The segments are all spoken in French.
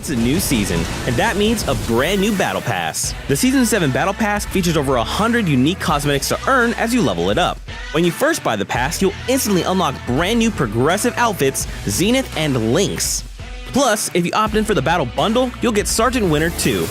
It's a new season, and that means a brand new Battle Pass. The Season 7 Battle Pass features over 100 unique cosmetics to earn as you level it up. When you first buy the pass, you'll instantly unlock brand new progressive outfits, Zenith and Lynx. Plus, if you opt in for the Battle Bundle, you'll get Sergeant Winter too.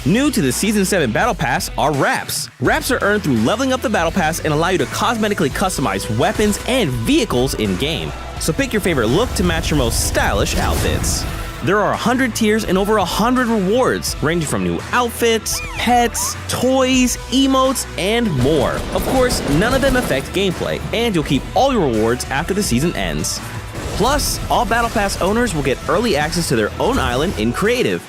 New to the Season 7 Battle Pass are wraps. Wraps are earned through leveling up the Battle Pass and allow you to cosmetically customize weapons and vehicles in-game. So pick your favorite look to match your most stylish outfits. There are 100 tiers and over 100 rewards, ranging from new outfits, pets, toys, emotes, and more. Of course, none of them affect gameplay, and you'll keep all your rewards after the season ends. Plus, all Battle Pass owners will get early access to their own island in Creative,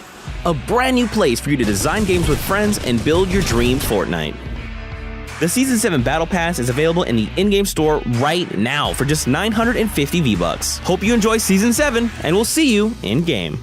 a brand new place for you to design games with friends and build your dream Fortnite. The Season 7 Battle Pass is available in the in-game store right now for just 950 V-Bucks. Hope you enjoy Season 7, and we'll see you in-game.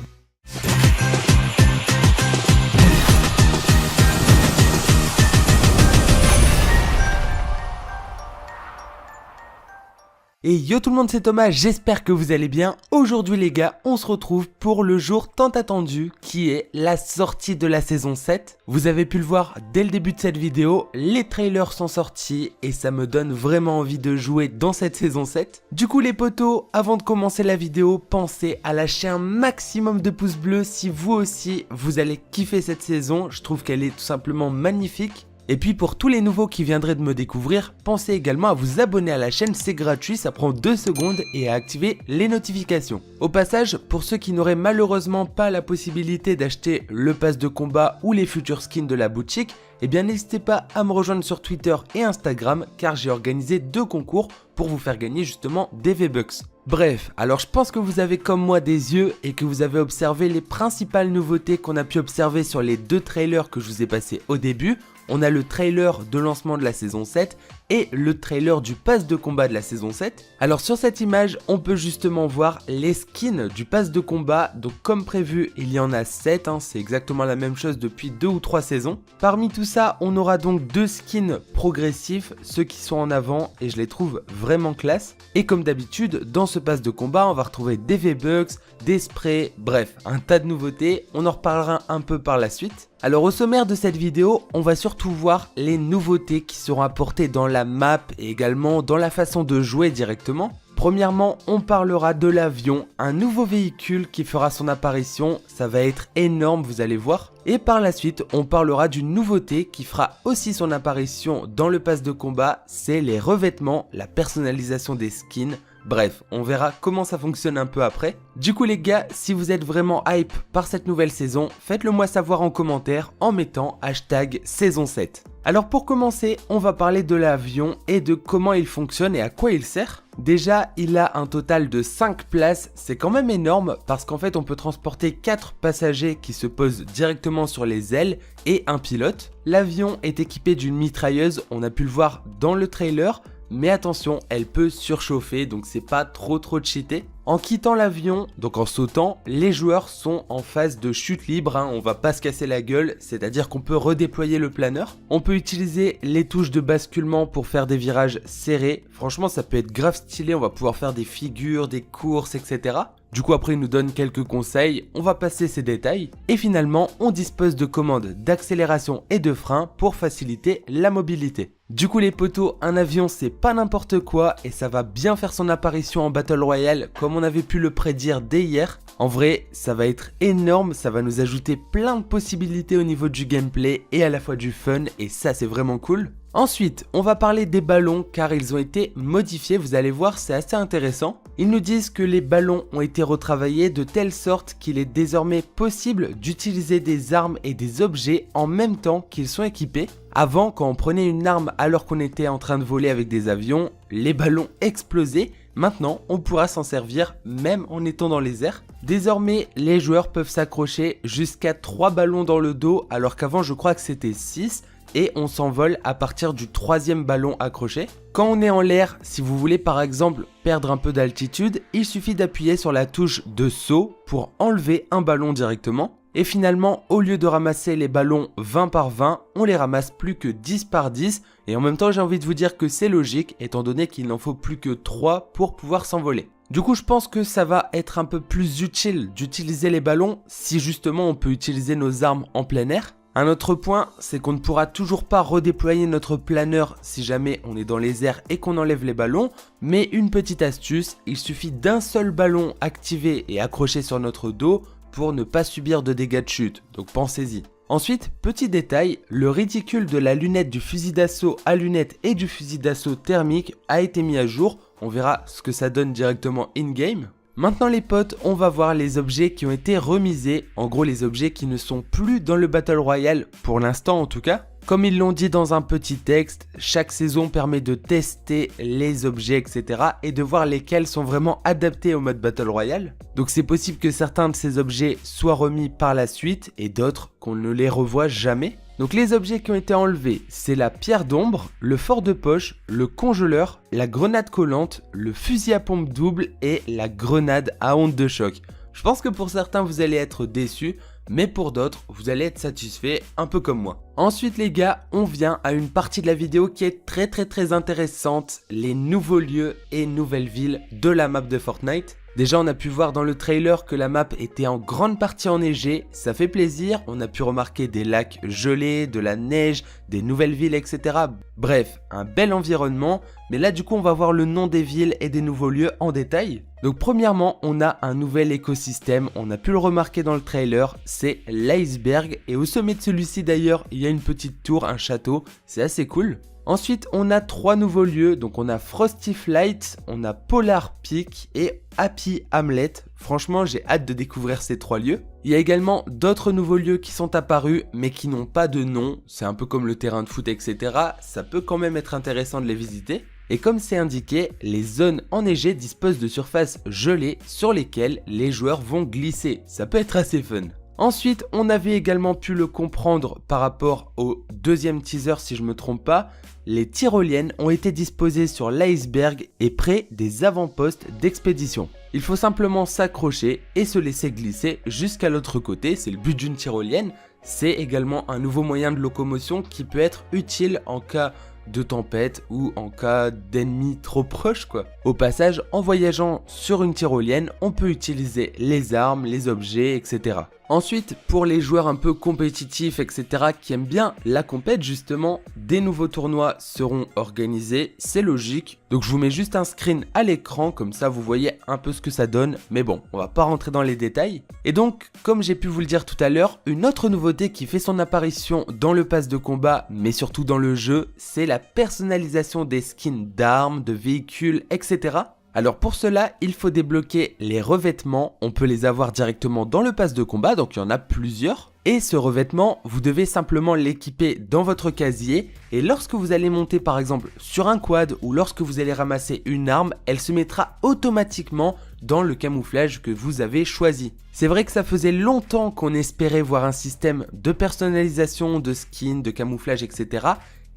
Et yo tout le monde, c'est Thomas, j'espère que vous allez bien. Aujourd'hui les gars, on se retrouve pour le jour tant attendu qui est la sortie de la saison 7. Vous avez pu le voir dès le début de cette vidéo, les trailers sont sortis et ça me donne vraiment envie de jouer dans cette saison 7. Du coup les potos, avant de commencer la vidéo, pensez à lâcher un maximum de pouces bleus si vous aussi vous allez kiffer cette saison. Je trouve qu'elle est tout simplement magnifique. Et puis pour tous les nouveaux qui viendraient de me découvrir, pensez également à vous abonner à la chaîne, c'est gratuit, ça prend 2 secondes, et à activer les notifications. Au passage, pour ceux qui n'auraient malheureusement pas la possibilité d'acheter le pass de combat ou les futurs skins de la boutique, eh bien n'hésitez pas à me rejoindre sur Twitter et Instagram car j'ai organisé 2 concours pour vous faire gagner justement des V-Bucks. Bref, alors je pense que vous avez comme moi des yeux et que vous avez observé les principales nouveautés qu'on a pu observer sur les 2 trailers que je vous ai passés au début. On a le trailer de lancement de la saison 7 et le trailer du pass de combat de la saison 7. Alors sur cette image, on peut justement voir les skins du pass de combat. Donc comme prévu, il y en a 7, c'est exactement la même chose depuis 2 ou 3 saisons. Parmi tout ça, on aura donc 2 skins progressifs, ceux qui sont en avant et je les trouve vraiment classe. Et comme d'habitude, dans ce pass de combat, on va retrouver des V-Bucks, des sprays, bref, un tas de nouveautés. On en reparlera un peu par la suite. Alors au sommaire de cette vidéo, on va surtout voir les nouveautés qui seront apportées dans la map et également dans la façon de jouer directement. Premièrement, on parlera de l'avion, un nouveau véhicule qui fera son apparition, ça va être énorme, vous allez voir. Et par la suite, on parlera d'une nouveauté qui fera aussi son apparition dans le pass de combat, c'est les revêtements, la personnalisation des skins. Bref, on verra comment ça fonctionne un peu après. Du coup les gars, si vous êtes vraiment hype par cette nouvelle saison, faites-le moi savoir en commentaire en mettant hashtag saison 7. Alors pour commencer, on va parler de l'avion et de comment il fonctionne et à quoi il sert. Déjà, il a un total de 5 places, c'est quand même énorme parce qu'en fait on peut transporter 4 passagers qui se posent directement sur les ailes et un pilote. L'avion est équipé d'une mitrailleuse, on a pu le voir dans le trailer. Mais attention, elle peut surchauffer, donc c'est pas trop cheaté. En quittant l'avion, donc en sautant, les joueurs sont en phase de chute libre, on va pas se casser la gueule, c'est-à-dire qu'on peut redéployer le planeur. On peut utiliser les touches de basculement pour faire des virages serrés, franchement ça peut être grave stylé, on va pouvoir faire des figures, des courses, etc. Du coup après il nous donne quelques conseils, on va passer ces détails. Et finalement on dispose de commandes d'accélération et de frein pour faciliter la mobilité. Du coup les potos, un avion c'est pas n'importe quoi et ça va bien faire son apparition en Battle Royale comme on avait pu le prédire dès hier. En vrai ça va être énorme, ça va nous ajouter plein de possibilités au niveau du gameplay et à la fois du fun et ça c'est vraiment cool. Ensuite, on va parler des ballons car ils ont été modifiés, vous allez voir c'est assez intéressant. Ils nous disent que les ballons ont été retravaillés de telle sorte qu'il est désormais possible d'utiliser des armes et des objets en même temps qu'ils sont équipés. Avant, quand on prenait une arme alors qu'on était en train de voler avec des avions, les ballons explosaient. Maintenant, on pourra s'en servir même en étant dans les airs. Désormais, les joueurs peuvent s'accrocher jusqu'à 3 ballons dans le dos alors qu'avant je crois que c'était 6. Et on s'envole à partir du 3e ballon accroché. Quand on est en l'air, si vous voulez par exemple perdre un peu d'altitude, il suffit d'appuyer sur la touche de saut pour enlever un ballon directement. Et finalement, au lieu de ramasser les ballons 20 par 20, on les ramasse plus que 10 par 10. Et en même temps, j'ai envie de vous dire que c'est logique, étant donné qu'il n'en faut plus que 3 pour pouvoir s'envoler. Du coup, je pense que ça va être un peu plus utile d'utiliser les ballons si justement on peut utiliser nos armes en plein air. Un autre point, c'est qu'on ne pourra toujours pas redéployer notre planeur si jamais on est dans les airs et qu'on enlève les ballons, mais une petite astuce, il suffit d'un seul ballon activé et accroché sur notre dos pour ne pas subir de dégâts de chute, donc pensez-y. Ensuite, petit détail, le réticule de la lunette du fusil d'assaut à lunettes et du fusil d'assaut thermique a été mis à jour, on verra ce que ça donne directement in-game. Maintenant les potes, on va voir les objets qui ont été remisés, en gros les objets qui ne sont plus dans le Battle Royale, pour l'instant en tout cas. Comme ils l'ont dit dans un petit texte, chaque saison permet de tester les objets etc. et de voir lesquels sont vraiment adaptés au mode Battle Royale. Donc c'est possible que certains de ces objets soient remis par la suite et d'autres qu'on ne les revoit jamais. Donc les objets qui ont été enlevés, c'est la pierre d'ombre, le fort de poche, le congeleur, la grenade collante, le fusil à pompe double et la grenade à onde de choc. Je pense que pour certains vous allez être déçus, mais pour d'autres vous allez être satisfaits, un peu comme moi. Ensuite les gars, on vient à une partie de la vidéo qui est très intéressante, les nouveaux lieux et nouvelles villes de la map de Fortnite. Déjà on a pu voir dans le trailer que la map était en grande partie enneigée, ça fait plaisir, on a pu remarquer des lacs gelés, de la neige, des nouvelles villes etc. Bref, un bel environnement, mais là du coup on va voir le nom des villes et des nouveaux lieux en détail. Donc premièrement on a un nouvel écosystème, on a pu le remarquer dans le trailer, c'est l'iceberg et au sommet de celui-ci d'ailleurs il y a une petite tour, un château, c'est assez cool. Ensuite, on a 3 nouveaux lieux, donc on a Frosty Flight, on a Polar Peak et Happy Hamlet. Franchement, j'ai hâte de découvrir ces 3 lieux. Il y a également d'autres nouveaux lieux qui sont apparus, mais qui n'ont pas de nom. C'est un peu comme le terrain de foot, etc. Ça peut quand même être intéressant de les visiter. Et comme c'est indiqué, les zones enneigées disposent de surfaces gelées sur lesquelles les joueurs vont glisser. Ça peut être assez fun. Ensuite, on avait également pu le comprendre par rapport au deuxième teaser si je me trompe pas, les tyroliennes ont été disposées sur l'iceberg et près des avant-postes d'expédition. Il faut simplement s'accrocher et se laisser glisser jusqu'à l'autre côté, c'est le but d'une tyrolienne. C'est également un nouveau moyen de locomotion qui peut être utile en cas de tempête ou en cas d'ennemis trop proches quoi. Au passage, en voyageant sur une tyrolienne, on peut utiliser les armes, les objets, etc. Ensuite, pour les joueurs un peu compétitifs, etc. qui aiment bien la compète justement, des nouveaux tournois seront organisés, c'est logique. Donc je vous mets juste un screen à l'écran, comme ça vous voyez un peu ce que ça donne. Mais bon, on va pas rentrer dans les détails. Et donc, comme j'ai pu vous le dire tout à l'heure, une autre nouveauté qui fait son apparition dans le pass de combat, mais surtout dans le jeu, c'est la personnalisation des skins d'armes, de véhicules, etc. Alors pour cela, il faut débloquer les revêtements, on peut les avoir directement dans le pass de combat, donc il y en a plusieurs. Et ce revêtement, vous devez simplement l'équiper dans votre casier et lorsque vous allez monter par exemple sur un quad ou lorsque vous allez ramasser une arme, elle se mettra automatiquement dans le camouflage que vous avez choisi. C'est vrai que ça faisait longtemps qu'on espérait voir un système de personnalisation, de skins, de camouflage, etc.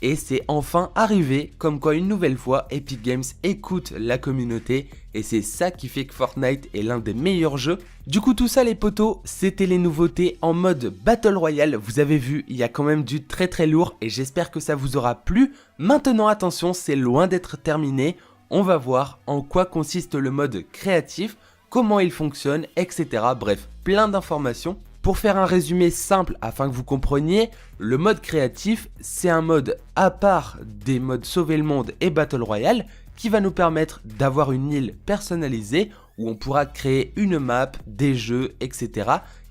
Et c'est enfin arrivé, comme quoi une nouvelle fois Epic Games écoute la communauté et c'est ça qui fait que Fortnite est l'un des meilleurs jeux. Du coup tout ça les potos, c'était les nouveautés en mode Battle Royale. Vous avez vu, il y a quand même du très lourd et j'espère que ça vous aura plu. Maintenant attention, c'est loin d'être terminé. On va voir en quoi consiste le mode créatif, comment il fonctionne, etc. Bref, plein d'informations. Pour faire un résumé simple afin que vous compreniez, le mode créatif, c'est un mode à part des modes Sauver le Monde et Battle Royale qui va nous permettre d'avoir une île personnalisée où on pourra créer une map, des jeux, etc.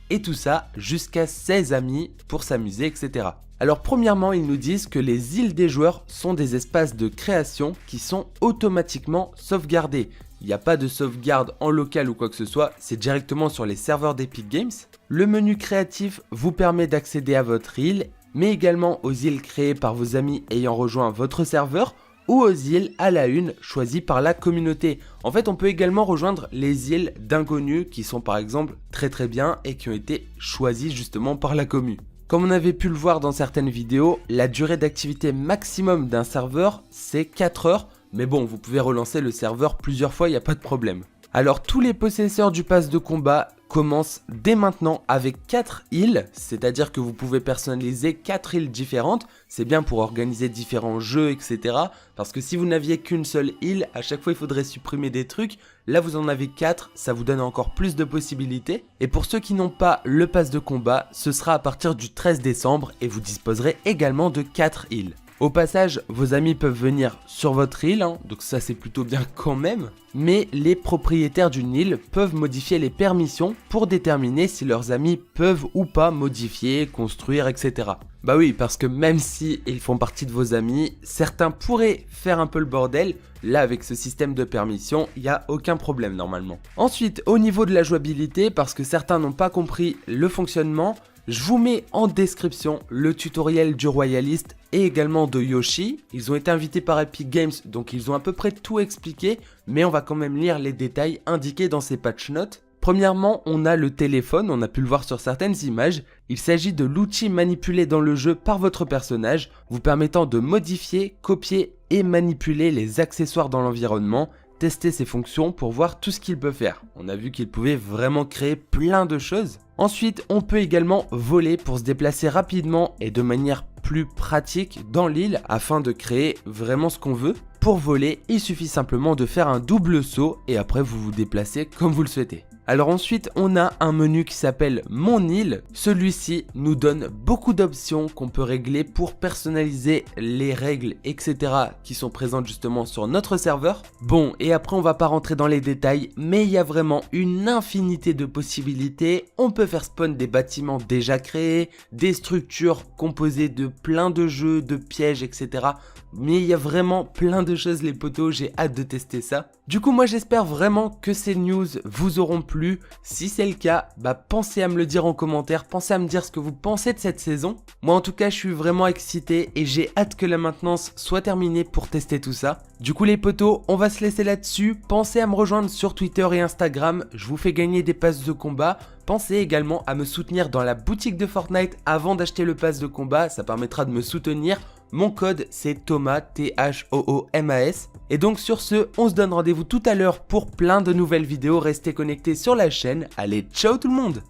Et tout ça jusqu'à 16 amis pour s'amuser, etc. Alors premièrement, ils nous disent que les îles des joueurs sont des espaces de création qui sont automatiquement sauvegardés. Il n'y a pas de sauvegarde en local ou quoi que ce soit, c'est directement sur les serveurs d'Epic Games. Le menu créatif vous permet d'accéder à votre île, mais également aux îles créées par vos amis ayant rejoint votre serveur ou aux îles à la une choisies par la communauté. En fait, on peut également rejoindre les îles d'inconnus qui sont par exemple très bien et qui ont été choisies justement par la commu. Comme on avait pu le voir dans certaines vidéos, la durée d'activité maximum d'un serveur c'est 4 heures. Mais bon, vous pouvez relancer le serveur plusieurs fois, il n'y a pas de problème. Alors tous les possesseurs du pass de combat commencent dès maintenant avec 4 îles, c'est-à-dire que vous pouvez personnaliser 4 îles différentes, c'est bien pour organiser différents jeux, etc. Parce que si vous n'aviez qu'une seule île, à chaque fois il faudrait supprimer des trucs, là vous en avez 4, ça vous donne encore plus de possibilités. Et pour ceux qui n'ont pas le pass de combat, ce sera à partir du 13 décembre et vous disposerez également de 4 îles. Au passage, vos amis peuvent venir sur votre île, donc ça c'est plutôt bien quand même, mais les propriétaires d'une île peuvent modifier les permissions pour déterminer si leurs amis peuvent ou pas modifier, construire, etc. Bah oui, parce que même si ils font partie de vos amis, certains pourraient faire un peu le bordel. Là, avec ce système de permission, il n'y a aucun problème normalement. Ensuite, au niveau de la jouabilité, parce que certains n'ont pas compris le fonctionnement, je vous mets en description le tutoriel du Royaliste et également de Yoshi. Ils ont été invités par Epic Games, donc ils ont à peu près tout expliqué, mais on va quand même lire les détails indiqués dans ces patch notes. Premièrement, on a le téléphone, on a pu le voir sur certaines images. Il s'agit de l'outil manipulé dans le jeu par votre personnage, vous permettant de modifier, copier et manipuler les accessoires dans l'environnement. Tester ses fonctions pour voir tout ce qu'il peut faire. On a vu qu'il pouvait vraiment créer plein de choses. Ensuite, on peut également voler pour se déplacer rapidement et de manière plus pratique dans l'île afin de créer vraiment ce qu'on veut. Pour voler, il suffit simplement de faire un double saut et après vous vous déplacez comme vous le souhaitez. Alors ensuite, on a un menu qui s'appelle Mon île. Celui-ci nous donne beaucoup d'options qu'on peut régler pour personnaliser les règles, etc. qui sont présentes justement sur notre serveur. Bon, et après on va pas rentrer dans les détails, mais il y a vraiment une infinité de possibilités. On peut faire spawn des bâtiments déjà créés, des structures composées de plein de jeux, de pièges, etc. Mais il y a vraiment plein de choses les potos, j'ai hâte de tester ça. Du coup moi j'espère vraiment que ces news vous auront plu. Si c'est le cas, pensez à me le dire en commentaire, pensez à me dire ce que vous pensez de cette saison. Moi en tout cas je suis vraiment excité et j'ai hâte que la maintenance soit terminée pour tester tout ça. Du coup les potos, on va se laisser là-dessus. Pensez à me rejoindre sur Twitter et Instagram, je vous fais gagner des passes de combat. Pensez également à me soutenir dans la boutique de Fortnite avant d'acheter le pass de combat, ça permettra de me soutenir. Mon code c'est Thomas, Thoomas. Et donc sur ce, on se donne rendez-vous tout à l'heure pour plein de nouvelles vidéos. Restez connectés sur la chaîne. Allez, ciao tout le monde!